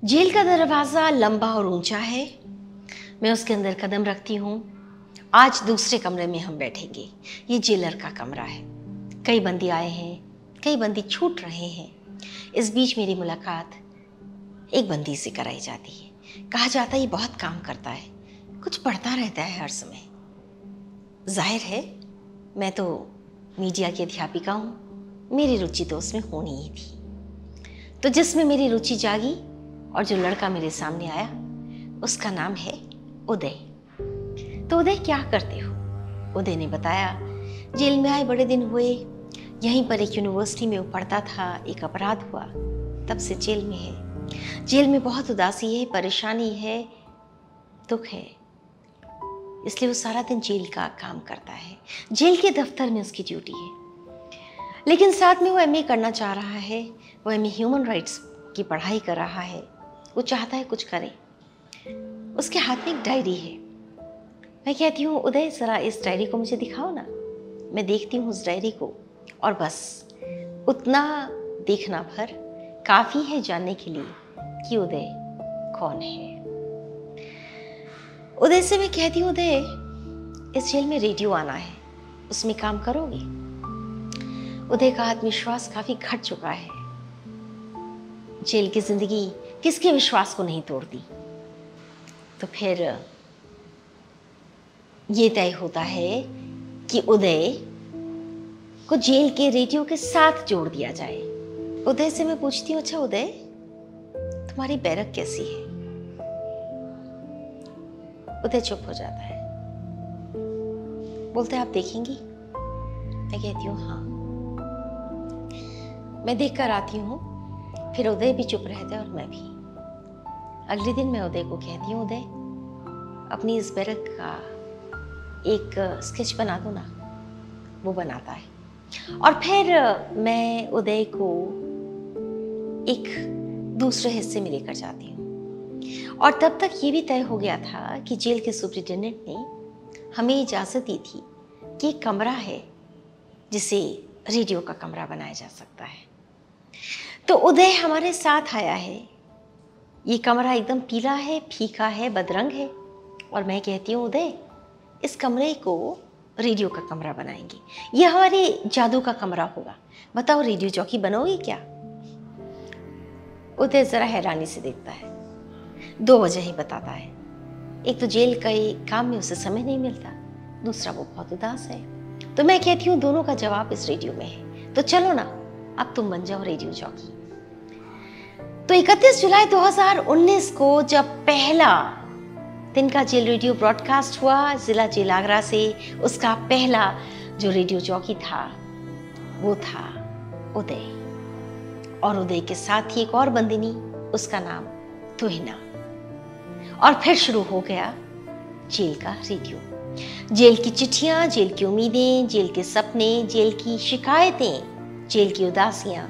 Jail का दरवाज़ा लंबा और ऊंचा है। मैं उसके अंदर कदम रखती हूँ। आज दूसरे कमरे में हम बैठेंगे। ये जेलर का कमरा है। कई बंदी आए हैं, कई बंदी छूट रहे हैं। इस बीच मेरी मुलाकात एक बंदी से कराई जाती है। कहा जाता है ये बहुत काम करता है, कुछ पढ़ता रहता है हर समय। जाहिर है मैं तो मीडिया की अध्यापिका हूँ, मेरी रुचि तो उसमें होनी ही थी। तो जिसमें मेरी रुचि जागी और जो लड़का मेरे सामने आया उसका नाम है उदय। तो उदय क्या करते हो? उदय ने बताया जेल में आए बड़े दिन हुए, यहीं पर एक यूनिवर्सिटी में वो पढ़ता था, एक अपराध हुआ, तब से जेल में है। जेल में बहुत उदासी है, परेशानी है, दुख है, इसलिए वो सारा दिन जेल का काम करता है। जेल के दफ्तर में उसकी ड्यूटी है। लेकिन साथ में वो एमए करना चाह रहा है। वो एमए ह्यूमन राइट्स की पढ़ाई कर रहा है। वो चाहता है कुछ करे। उसके हाथ में एक डायरी है। मैं कहती हूँ उदय ज़रा इस डायरी को मुझे दिखाओ ना। मैं देखती हूँ उस डायरी को और बस उतना देखना भर काफ़ी है जानने के लिए कि उदय कौन है। उदय से मैं कहती हूँ उदय इस जेल में रेडियो आना है, उसमें काम करोगे? उदय का आत्मविश्वास काफ़ी घट चुका है। जेल की जिंदगी किसके विश्वास को नहीं तोड़ती। तो फिर ये तय होता है कि उदय को जेल के रेडियो के साथ जोड़ दिया जाए। उदय से मैं पूछती हूँ, अच्छा उदय तुम्हारी बैरक कैसी है? उदय चुप हो जाता है, बोलते हैं आप देखेंगी? मैं कहती हूँ हाँ। मैं देख कर आती हूँ। फिर उदय भी चुप रहता है और मैं भी। अगले दिन मैं उदय को कहती हूँ उदय अपनी इस बैरक का एक स्केच बना दो ना। वो बनाता है और फिर मैं उदय को एक दूसरे हिस्से में लेकर जाती हूँ। और तब तक ये भी तय हो गया था कि जेल के सुपरिटेंडेंट ने हमें इजाज़त दी थी कि एक कमरा है जिसे रेडियो का कमरा बनाया जा सकता है। तो उदय हमारे साथ आया है। ये कमरा एकदम पीला है, फीका है, बदरंग है। और मैं कहती हूँ उदय इस कमरे को रेडियो का कमरा बनाएंगे। ये हमारे जादू का कमरा होगा। बताओ रेडियो जॉकी बनोगे क्या? उदय जरा हैरानी से देखता है। 2 वजह ही बताता है। एक तो जेल के काम में उसे समय नहीं मिलता, दूसरा वो बहुत उदास है। तो मैं कहती हूँ दोनों का जवाब इस रेडियो में है। तो चलो ना अब तुम बन जाओ रेडियो जॉकी। तो 31 जुलाई 2019 को जब पहला दिन का जेल रेडियो ब्रॉडकास्ट हुआ जिला जेल आगरा से, उसका पहला जो रेडियो जॉकी था वो था उदय। और उदय के साथ ही एक और बंदिनी, उसका नाम तुहिना। और फिर शुरू हो गया जेल का रेडियो। जेल की चिट्ठियां, जेल की उम्मीदें, जेल के सपने, जेल की शिकायतें, जेल की उदासियां,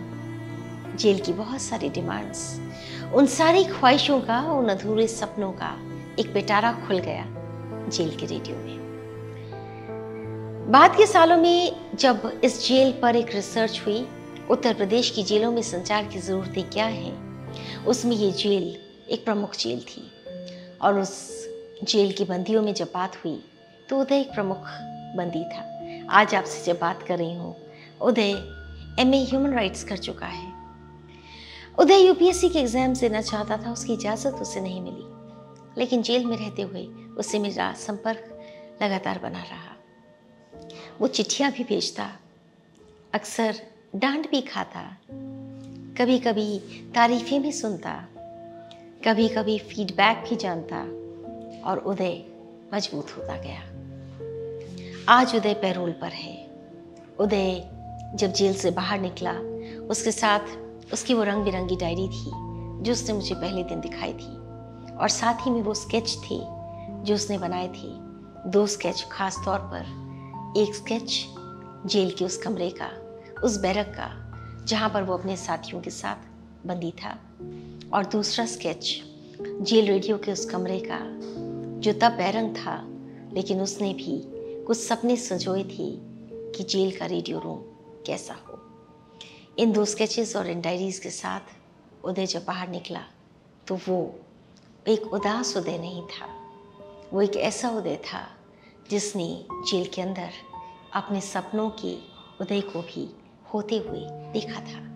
जेल की बहुत सारी डिमांड्स, उन सारी ख्वाहिशों का, उन अधूरे सपनों का एक पिटारा खुल गया जेल के रेडियो में। बाद के सालों में जब इस जेल पर एक रिसर्च हुई, उत्तर प्रदेश की जेलों में संचार की ज़रूरतें क्या हैं, उसमें ये जेल एक प्रमुख जेल थी। और उस जेल की बंदियों में जब बात हुई तो उदय एक प्रमुख बंदी था। आज आपसे जब बात कर रही हूँ, उदय एमए ह्यूमन राइट्स कर चुका है। उदय यूपीएससी के एग्जाम देना चाहता था, उसकी इजाज़त उसे नहीं मिली। लेकिन जेल में रहते हुए उससे मेरा संपर्क लगातार बना रहा। वो चिट्ठियाँ भी भेजता, अक्सर डांट भी खाता, कभी कभी तारीफें भी सुनता, कभी कभी फीडबैक भी जानता। और उदय मजबूत होता गया। आज उदय पैरोल पर है। उदय जब जेल से बाहर निकला, उसके साथ उसकी वो रंग बिरंगी डायरी थी जो उसने मुझे पहले दिन दिखाई थी। और साथ ही में वो स्केच थे जो उसने बनाए थे। 2 स्केच खास तौर पर। एक स्केच जेल के उस कमरे का, उस बैरक का जहाँ पर वो अपने साथियों के साथ बंदी था। और दूसरा स्केच जेल रेडियो के उस कमरे का जो तब बैरंग था, लेकिन उसने भी कुछ सपने संजोए थे कि जेल का रेडियो रूम कैसा हो। इन 2 स्केचेस और इन डायरीज के साथ उदय जब बाहर निकला तो वो एक उदास उदय नहीं था, वो एक ऐसा उदय था जिसने जेल के अंदर अपने सपनों के उदय को भी होते हुए देखा था।